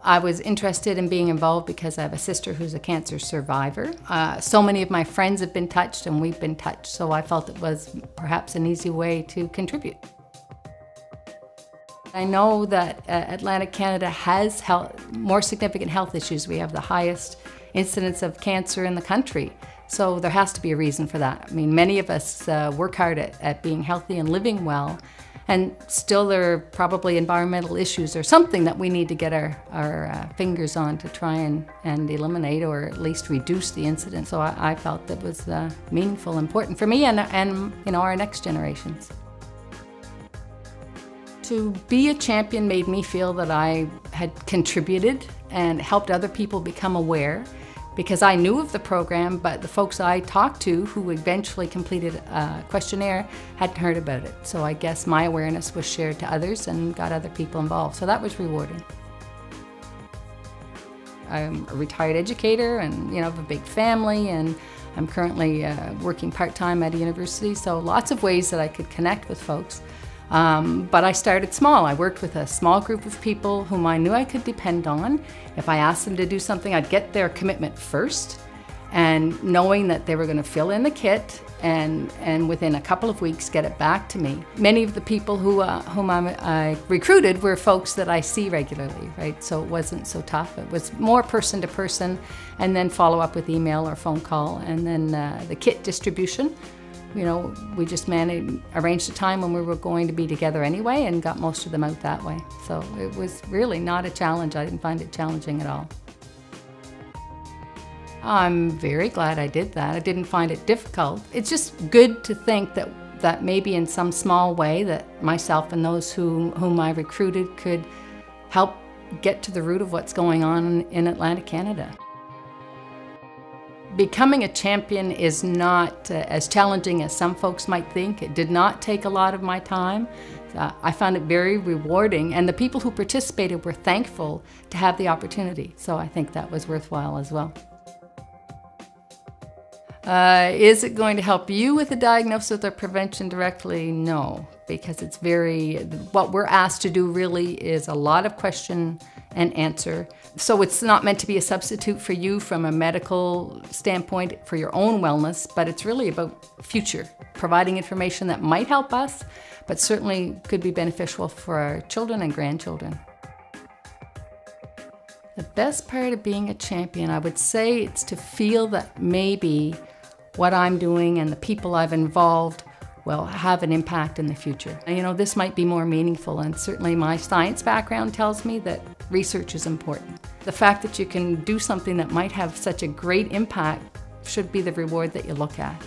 I was interested in being involved because I have a sister who's a cancer survivor. So many of my friends have been touched and we've been touched, so I felt it was perhaps an easy way to contribute. I know that Atlantic Canada has more significant health issues. We have the highest incidence of cancer in the country, so there has to be a reason for that. I mean, many of us work hard at being healthy and living well, and still there are probably environmental issues or something that we need to get our fingers on to try and eliminate or at least reduce the incidence. So I felt that was meaningful, important for me and you know, our next generations. To be a champion made me feel that I had contributed and helped other people become aware, because I knew of the program, but the folks I talked to who eventually completed a questionnaire hadn't heard about it. So I guess my awareness was shared to others and got other people involved. So that was rewarding. I'm a retired educator and have a big family, and I'm currently working part-time at a university, so lots of ways that I could connect with folks. But I started small. I worked with a small group of people whom I knew I could depend on. If I asked them to do something, I'd get their commitment first, and knowing that they were going to fill in the kit and within a couple of weeks get it back to me. Many of the people whom I recruited were folks that I see regularly, right? So it wasn't so tough. It was more person to person, and then follow up with email or phone call, and then the kit distribution. We just arranged a time when we were going to be together anyway and got most of them out that way. So it was really not a challenge. I didn't find it challenging at all. I'm very glad I did that. I didn't find it difficult. It's just good to think that maybe in some small way that myself and those whom I recruited could help get to the root of what's going on in Atlantic Canada. Becoming a champion is not as challenging as some folks might think. It did not take a lot of my time. I found it very rewarding, and the people who participated were thankful to have the opportunity. So I think that was worthwhile as well. Is it going to help you with the diagnosis or prevention directly? No, because what we're asked to do really is a lot of question and answer. So it's not meant to be a substitute for you from a medical standpoint for your own wellness, but it's really about future, providing information that might help us, but certainly could be beneficial for our children and grandchildren. The best part of being a champion, I would say, it's to feel that maybe what I'm doing and the people I've involved will have an impact in the future. And this might be more meaningful, and certainly my science background tells me that research is important. The fact that you can do something that might have such a great impact should be the reward that you look at.